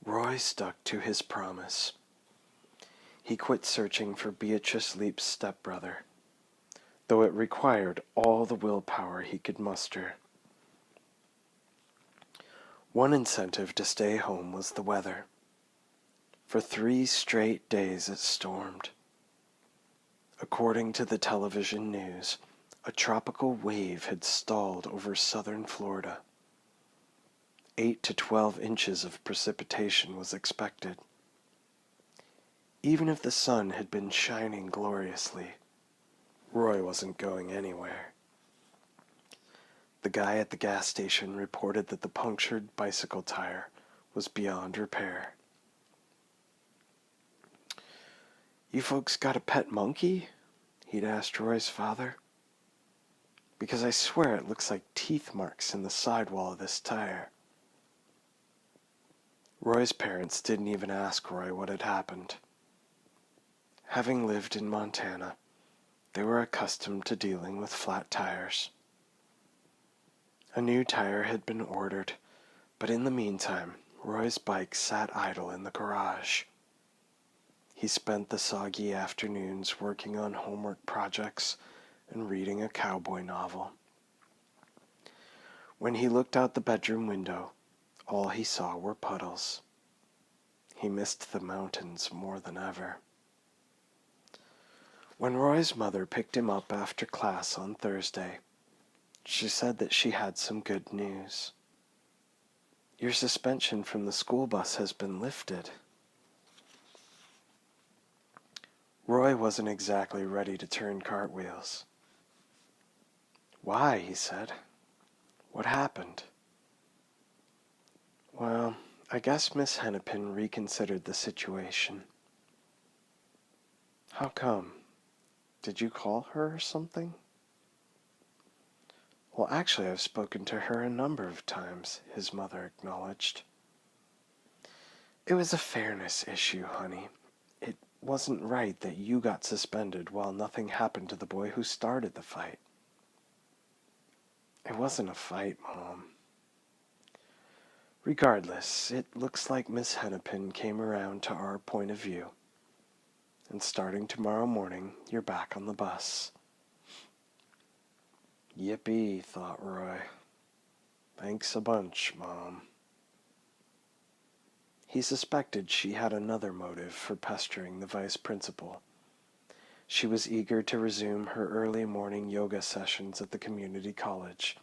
Roy stuck to his promise. He quit searching for Beatrice Leap's stepbrother, though it required all the willpower he could muster. One incentive to stay home was the weather. For 3 straight days it stormed. According to the television news, a tropical wave had stalled over southern Florida. 8 to 12 inches of precipitation was expected. Even if the sun had been shining gloriously, Roy wasn't going anywhere. The guy at the gas station reported that the punctured bicycle tire was beyond repair. "You folks got a pet monkey?" he'd asked Roy's father. "Because I swear it looks like teeth marks in the sidewall of this tire." Roy's parents didn't even ask Roy what had happened. Having lived in Montana, they were accustomed to dealing with flat tires. A new tire had been ordered, but in the meantime, Roy's bike sat idle in the garage. He spent the soggy afternoons working on homework projects and reading a cowboy novel. When he looked out the bedroom window, all he saw were puddles. He missed the mountains more than ever. When Roy's mother picked him up after class on Thursday, she said that she had some good news. "Your suspension from the school bus has been lifted." Roy wasn't exactly ready to turn cartwheels. "Why?" he said. "What happened?" "Well, I guess Miss Hennepin reconsidered the situation." "How come? Did you call her or something?" "Well, actually, I've spoken to her a number of times," his mother acknowledged. "It was a fairness issue, honey. It wasn't right that you got suspended while nothing happened to the boy who started the fight." "It wasn't a fight, Mom." "Regardless, it looks like Miss Hennepin came around to our point of view. And starting tomorrow morning, you're back on the bus." "Yippee," thought Roy. "Thanks a bunch, Mom." He suspected she had another motive for pestering the vice principal. She was eager to resume her early morning yoga sessions at the community college,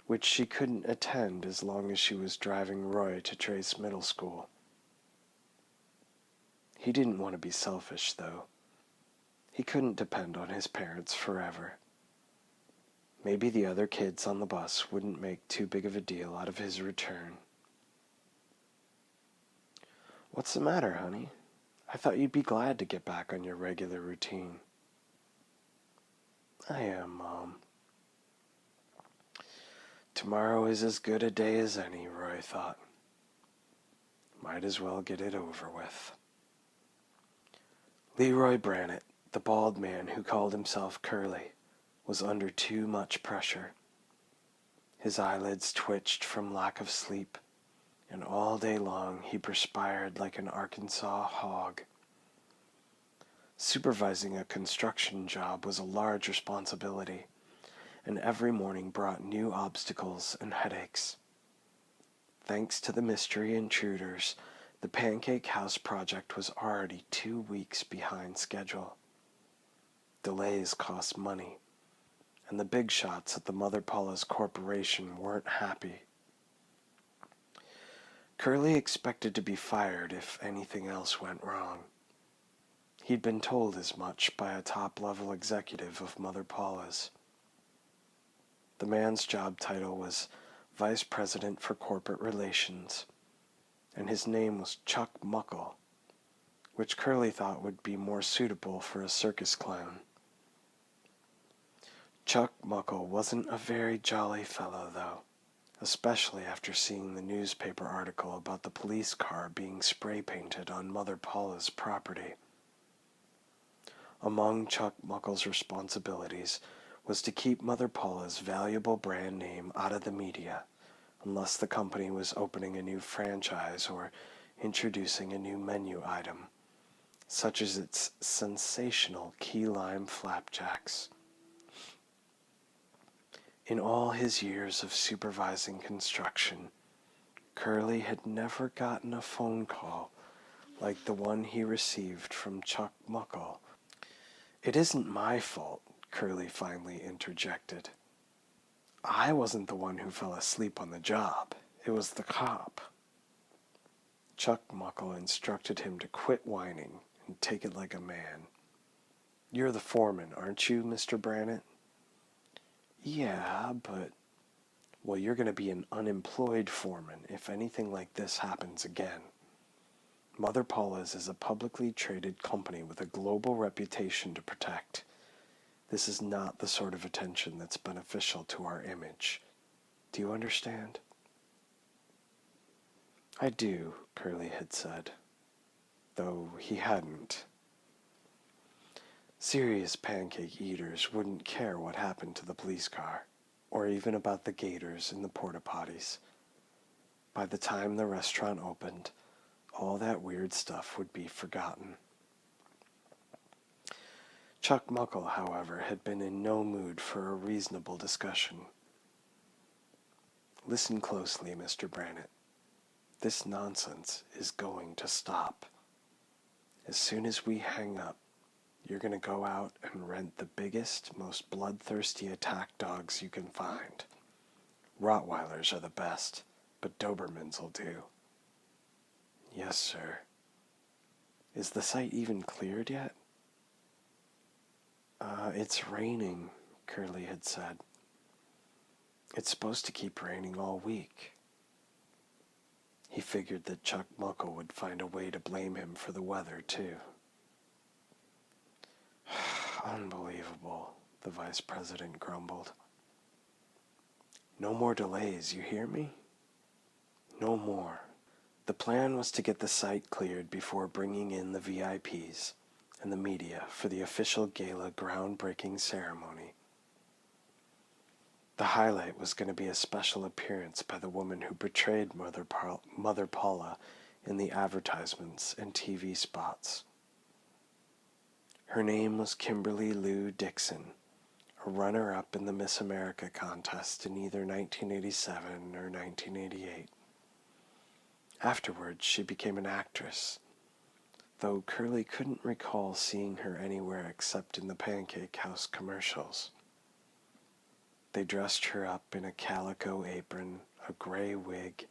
which she couldn't attend as long as she was driving Roy to Trace Middle School. He didn't want to be selfish, though. He couldn't depend on his parents forever. Maybe the other kids on the bus wouldn't make too big of a deal out of his return. "What's the matter, honey? I thought you'd be glad to get back on your regular routine." "I am, Mom." Tomorrow is as good a day as any, Roy thought. Might as well get it over with. Leroy Brannett, the bald man who called himself Curly, was under too much pressure. His eyelids twitched from lack of sleep, and all day long he perspired like an Arkansas hog. Supervising a construction job was a large responsibility, and every morning brought new obstacles and headaches. Thanks to the mystery intruders, the Pancake House project was already 2 weeks behind schedule. Delays cost money, and the big shots at the Mother Paula's corporation weren't happy. Curly expected to be fired if anything else went wrong. He'd been told as much by a top-level executive of Mother Paula's. The man's job title was Vice President for Corporate Relations, and his name was Chuck Muckle, which Curly thought would be more suitable for a circus clown. Chuck Muckle wasn't a very jolly fellow, though, especially after seeing the newspaper article about the police car being spray-painted on Mother Paula's property. Among Chuck Muckle's responsibilities was to keep Mother Paula's valuable brand name out of the media, unless the company was opening a new franchise or introducing a new menu item, such as its sensational key lime flapjacks. In all his years of supervising construction, Curly had never gotten a phone call like the one he received from Chuck Muckle. "It isn't my fault," Curly finally interjected. "I wasn't the one who fell asleep on the job. It was the cop." Chuck Muckle instructed him to quit whining and take it like a man. "You're the foreman, aren't you, Mr. Brannett?" "Yeah, but—" "Well, you're going to be an unemployed foreman if anything like this happens again. Mother Paula's is a publicly traded company with a global reputation to protect. This is not the sort of attention that's beneficial to our image. Do you understand?" "I do," Curly had said, though he hadn't. Serious pancake eaters wouldn't care what happened to the police car, or even about the gators in the porta-potties. By the time the restaurant opened, all that weird stuff would be forgotten. Chuck Muckle, however, had been in no mood for a reasonable discussion. "Listen closely, Mr. Brannett. This nonsense is going to stop. As soon as we hang up, you're going to go out and rent the biggest, most bloodthirsty attack dogs you can find. Rottweilers are the best, but Dobermans will do." "Yes, sir." "Is the site even cleared yet?" It's raining," Curly had said. "It's supposed to keep raining all week." He figured that Chuck Muckle would find a way to blame him for the weather, too. "Unbelievable," the vice president grumbled. "No more delays, you hear me? No more." The plan was to get the site cleared before bringing in the VIPs and the media for the official gala groundbreaking ceremony. The highlight was going to be a special appearance by the woman who portrayed Mother Paula in the advertisements and TV spots. Her name was Kimberly Lou Dixon, a runner-up in the Miss America contest in either 1987 or 1988. Afterwards, she became an actress, though Curly couldn't recall seeing her anywhere except in the Pancake House commercials. They dressed her up in a calico apron, a gray wig,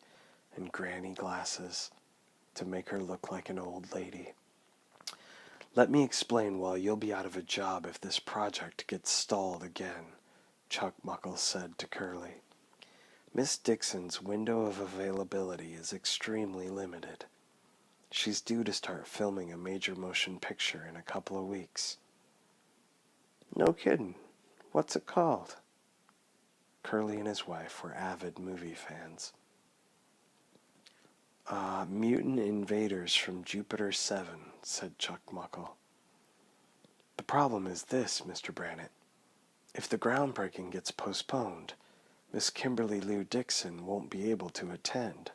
and granny glasses to make her look like an old lady. "Let me explain why you'll be out of a job if this project gets stalled again," Chuck Muckle said to Curly. "Miss Dixon's window of availability is extremely limited. She's due to start filming a major motion picture in a couple of weeks." "No kidding. What's it called?" Curly and his wife were avid movie fans. Mutant Invaders from Jupiter 7, said Chuck Muckle. "The problem is this, Mr. Brannett. If the groundbreaking gets postponed, Miss Kimberly Lou Dixon won't be able to attend.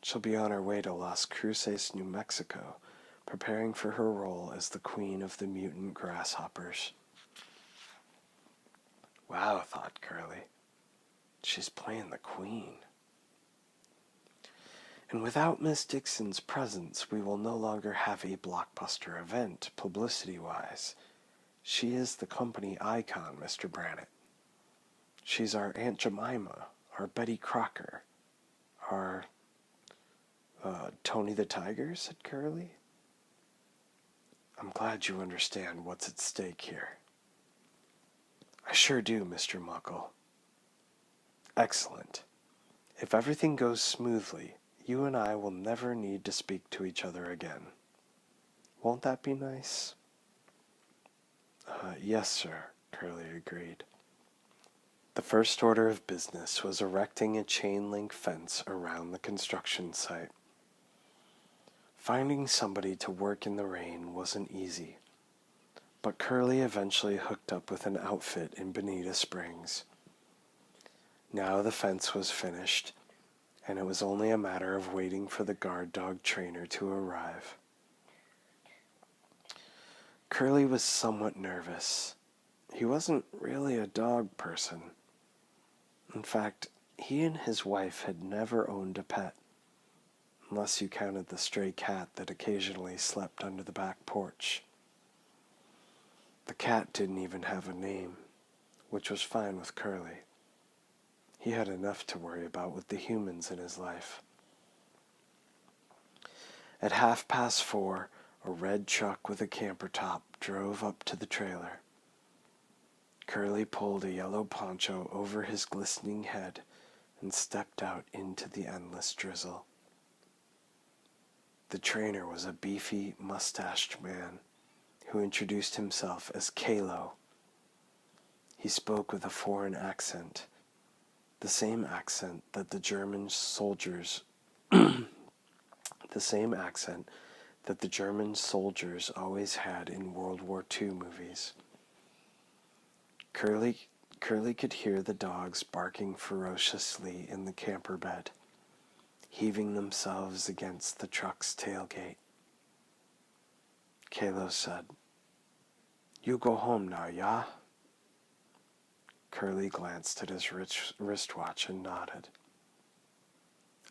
She'll be on her way to Las Cruces, New Mexico, preparing for her role as the Queen of the Mutant Grasshoppers." "Wow," thought Curly. "She's playing the Queen." "And without Miss Dixon's presence, we will no longer have a blockbuster event, publicity-wise. She is the company icon, Mr. Brannett. She's our Aunt Jemima, our Betty Crocker, our, Tony the Tiger," said Curly. "I'm glad you understand what's at stake here." "I sure do, Mr. Muckle." "Excellent. If everything goes smoothly, you and I will never need to speak to each other again. Won't that be nice?" Yes, sir," Curly agreed. The first order of business was erecting a chain-link fence around the construction site. Finding somebody to work in the rain wasn't easy, but Curly eventually hooked up with an outfit in Bonita Springs. Now the fence was finished, and it was only a matter of waiting for the guard dog trainer to arrive. Curly was somewhat nervous. He wasn't really a dog person. In fact, he and his wife had never owned a pet, unless you counted the stray cat that occasionally slept under the back porch. The cat didn't even have a name, which was fine with Curly. He had enough to worry about with the humans in his life. At 4:30, a red truck with a camper top drove up to the trailer. Curly pulled a yellow poncho over his glistening head and stepped out into the endless drizzle. The trainer was a beefy, mustached man who introduced himself as Kalo. He spoke with a foreign accent, the same accent that the German soldiers always had in World War II movies. Curly could hear the dogs barking ferociously in the camper bed, heaving themselves against the truck's tailgate. Kalo said, "You go home now, yeah?" Curly glanced at his wristwatch and nodded.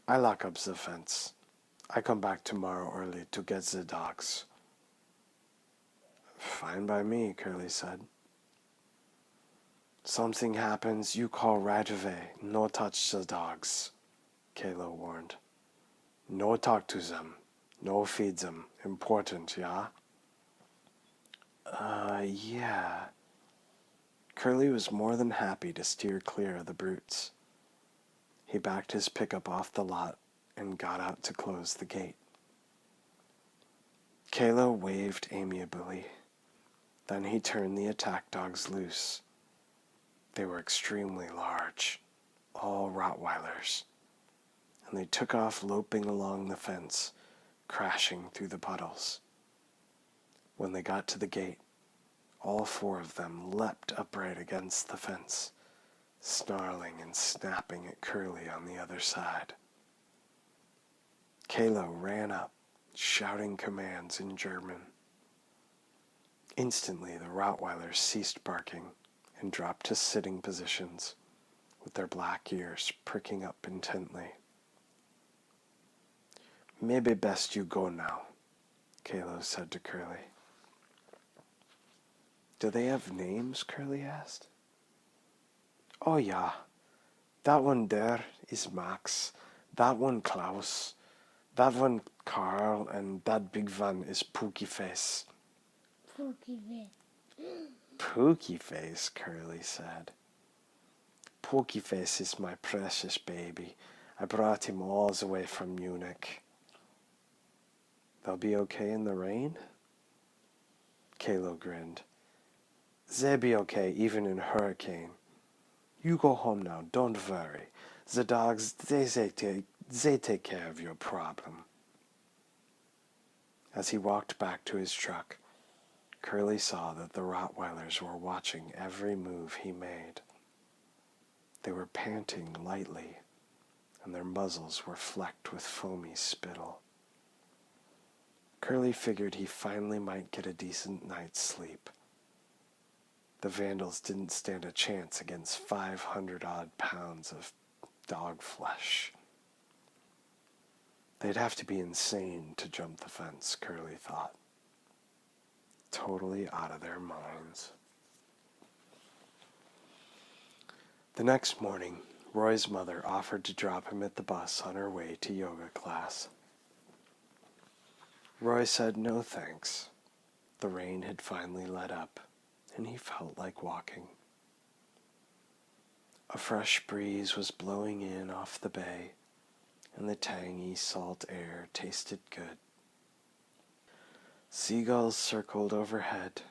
"I lock up the fence. I come back tomorrow early to get the dogs." "Fine by me," Curly said. "Something happens, you call right away. No touch the dogs," Kalo warned. "No talk to them. No feed them. Important, yeah?" Yeah. Curly was more than happy to steer clear of the brutes. He backed his pickup off the lot and got out to close the gate. Kalo waved amiably. Then he turned the attack dogs loose. They were extremely large, all Rottweilers, and they took off loping along the fence, crashing through the puddles. When they got to the gate, all four of them leapt upright against the fence, snarling and snapping at Curly on the other side. Kalo ran up, shouting commands in German. Instantly, the Rottweilers ceased barking and dropped to sitting positions, with their black ears pricking up intently. "Maybe best you go now," Kalo said to Curly. "Do they have names?" Curly asked. "Oh yeah. That one there is Max, that one Klaus, that one Carl, and that big one is Pookie Face." Pookie Face. "Pookie Face," Curly said. "Pookie Face is my precious baby. I brought him all the way from Munich." "They'll be okay in the rain?" Kalo grinned. "They'll be okay even in hurricane. You go home now, don't worry. The dogs, they take care of your problem." As he walked back to his truck, Curly saw that the Rottweilers were watching every move he made. They were panting lightly, and their muzzles were flecked with foamy spittle. Curly figured he finally might get a decent night's sleep. The Vandals didn't stand a chance against 500-odd pounds of dog flesh. They'd have to be insane to jump the fence, Curly thought. Totally out of their minds. The next morning, Roy's mother offered to drop him at the bus on her way to yoga class. Roy said no thanks. The rain had finally let up, and he felt like walking. A fresh breeze was blowing in off the bay, and the tangy salt air tasted good. Seagulls circled overhead,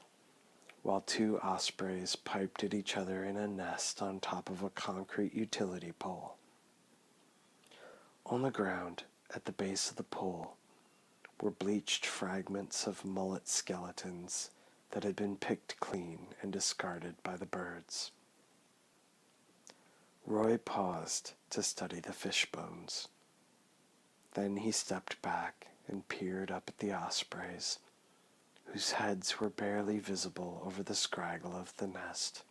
while two ospreys piped at each other in a nest on top of a concrete utility pole. On the ground, at the base of the pole, were bleached fragments of mullet skeletons that had been picked clean and discarded by the birds. Roy paused to study the fish bones. Then he stepped back and peered up at the ospreys, whose heads were barely visible over the scraggle of the nest.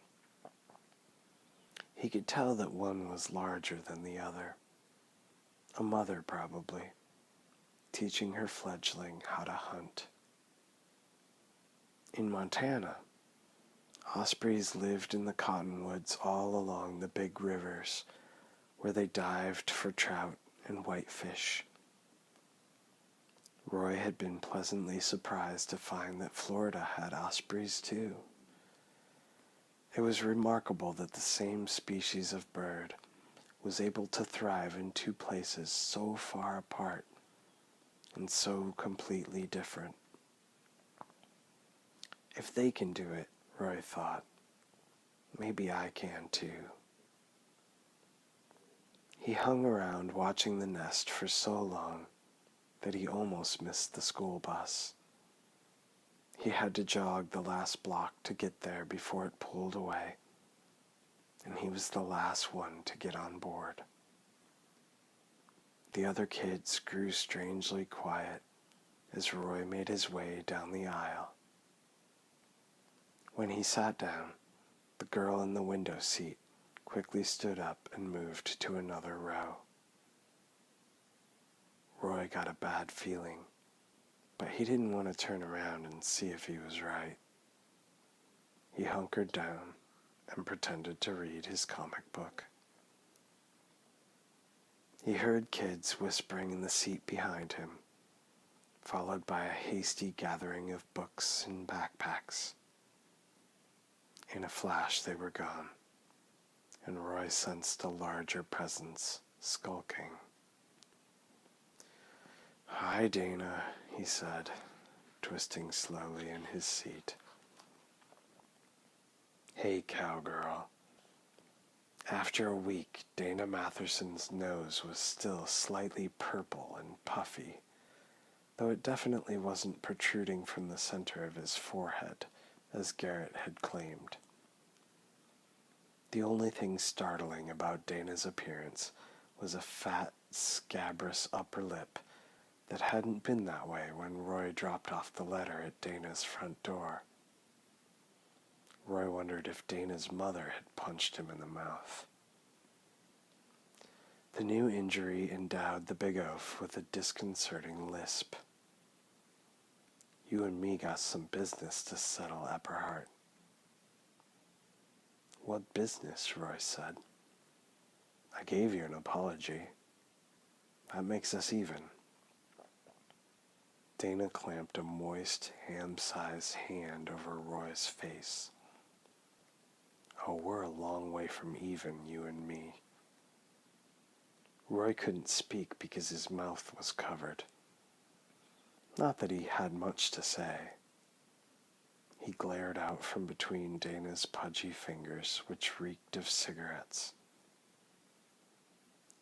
He could tell that one was larger than the other. A mother, probably, teaching her fledgling how to hunt. In Montana, ospreys lived in the cottonwoods all along the big rivers, where they dived for trout and whitefish. Roy had been pleasantly surprised to find that Florida had ospreys too. It was remarkable that the same species of bird was able to thrive in two places so far apart and so completely different. If they can do it, Roy thought, maybe I can too. He hung around watching the nest for so long that he almost missed the school bus. He had to jog the last block to get there before it pulled away, and he was the last one to get on board. The other kids grew strangely quiet as Roy made his way down the aisle. When he sat down, the girl in the window seat quickly stood up and moved to another row. Roy got a bad feeling, but he didn't want to turn around and see if he was right. He hunkered down and pretended to read his comic book. He heard kids whispering in the seat behind him, followed by a hasty gathering of books and backpacks. In a flash they were gone, and Roy sensed a larger presence skulking. "Hi, Dana," he said, twisting slowly in his seat. "Hey, cowgirl." After a week, Dana Matherson's nose was still slightly purple and puffy, though it definitely wasn't protruding from the center of his forehead, as Garrett had claimed. The only thing startling about Dana's appearance was a fat, scabrous upper lip that hadn't been that way when Roy dropped off the letter at Dana's front door. Roy wondered if Dana's mother had punched him in the mouth. The new injury endowed the big oaf with a disconcerting lisp. "You and me got some business to settle, Epperhart." "What business?" Roy said. "I gave you an apology. That makes us even." Dana clamped a moist, ham-sized hand over Roy's face. "Oh, we're a long way from even, you and me." Roy couldn't speak because his mouth was covered. Not that he had much to say. He glared out from between Dana's pudgy fingers, which reeked of cigarettes.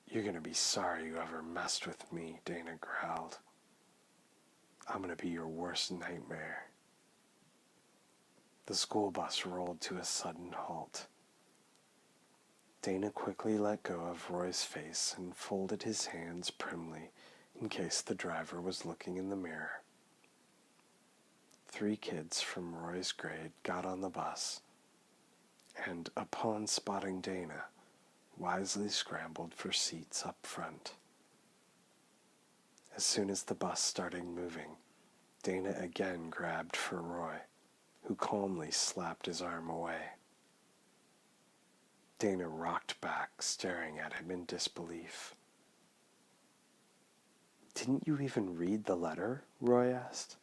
"You're gonna be sorry you ever messed with me," Dana growled. "I'm gonna be your worst nightmare." The school bus rolled to a sudden halt. Dana quickly let go of Roy's face and folded his hands primly in case the driver was looking in the mirror. 3 kids from Roy's grade got on the bus, and upon spotting Dana, wisely scrambled for seats up front. As soon as the bus started moving, Dana again grabbed for Roy, who calmly slapped his arm away. Dana rocked back, staring at him in disbelief. "Didn't you even read the letter?" Roy asked.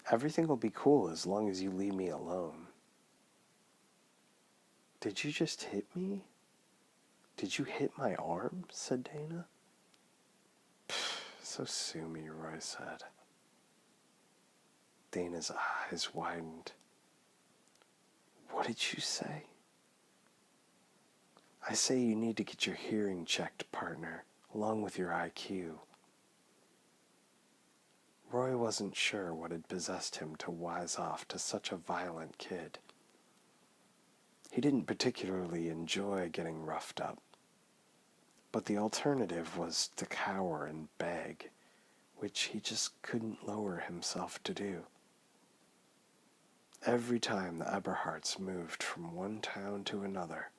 "Everything will be cool as long as you leave me alone." "Did you just hit me? Did you hit my arm?" said Dana. "So sue me," Roy said. Dana's eyes widened. "What did you say?" "I say you need to get your hearing checked, partner, along with your IQ." Roy wasn't sure what had possessed him to wise off to such a violent kid. He didn't particularly enjoy getting roughed up, but the alternative was to cower and beg, which he just couldn't lower himself to do. Every time the Eberhards moved from one town to another,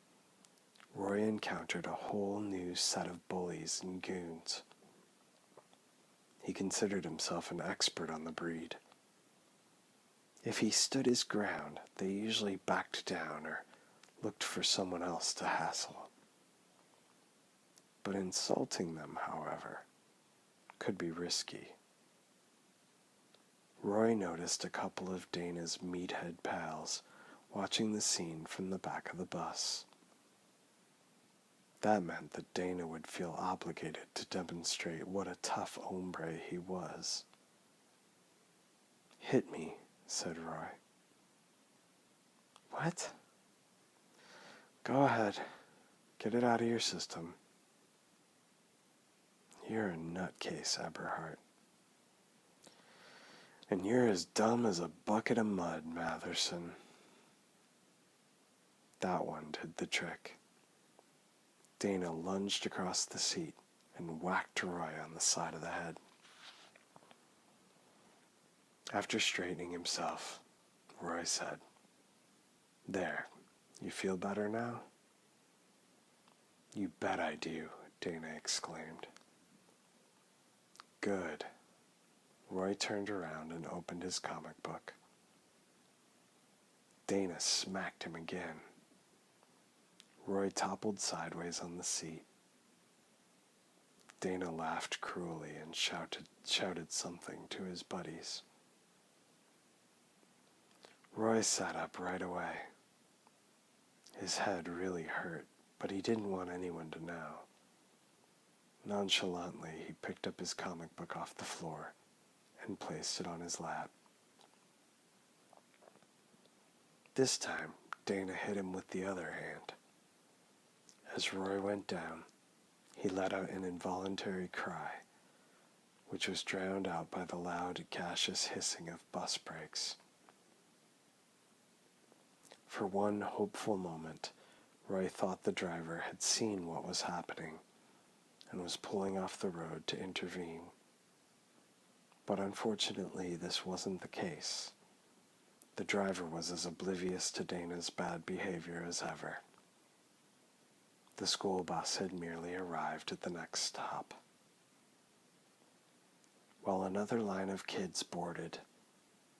Roy encountered a whole new set of bullies and goons. He considered himself an expert on the breed. If he stood his ground, they usually backed down or looked for someone else to hassle. But insulting them, however, could be risky. Roy noticed a couple of Dana's meathead pals watching the scene from the back of the bus. That meant that Dana would feel obligated to demonstrate what a tough hombre he was. "Hit me," said Roy. "What?" "Go ahead. Get it out of your system." "You're a nutcase, Eberhard. And you're as dumb as a bucket of mud, Matherson." That one did the trick. Dana lunged across the seat and whacked Roy on the side of the head. After straightening himself, Roy said, "There, you feel better now?" "You bet I do," Dana exclaimed. "Good." Roy turned around and opened his comic book. Dana smacked him again. Roy toppled sideways on the seat. Dana laughed cruelly and shouted something to his buddies. Roy sat up right away. His head really hurt, but he didn't want anyone to know. Nonchalantly, he picked up his comic book off the floor and placed it on his lap. This time, Dana hit him with the other hand. As Roy went down, he let out an involuntary cry, which was drowned out by the loud, gaseous hissing of bus brakes. For one hopeful moment, Roy thought the driver had seen what was happening and was pulling off the road to intervene. But unfortunately, this wasn't the case. The driver was as oblivious to Dana's bad behavior as ever. The school bus had merely arrived at the next stop. While another line of kids boarded,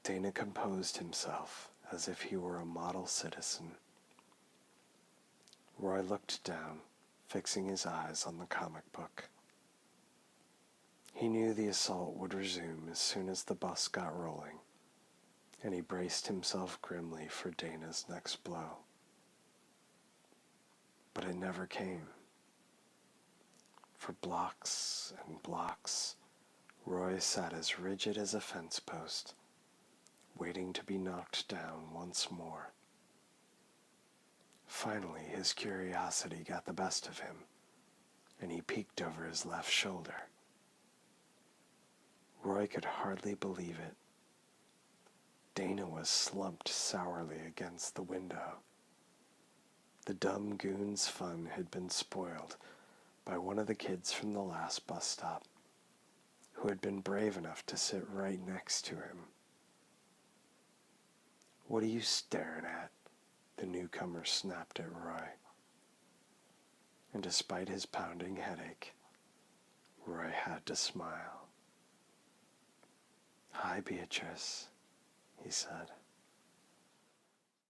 Dana composed himself as if he were a model citizen. Roy looked down, fixing his eyes on the comic book. He knew the assault would resume as soon as the bus got rolling, and he braced himself grimly for Dana's next blow. But it never came. For blocks and blocks, Roy sat as rigid as a fence post, waiting to be knocked down once more. Finally, his curiosity got the best of him, and he peeked over his left shoulder. Roy could hardly believe it. Dana was slumped sourly against the window. The dumb goon's fun had been spoiled by one of the kids from the last bus stop, who had been brave enough to sit right next to him. "What are you staring at?" the newcomer snapped at Roy. And despite his pounding headache, Roy had to smile. "Hi, Beatrice," he said.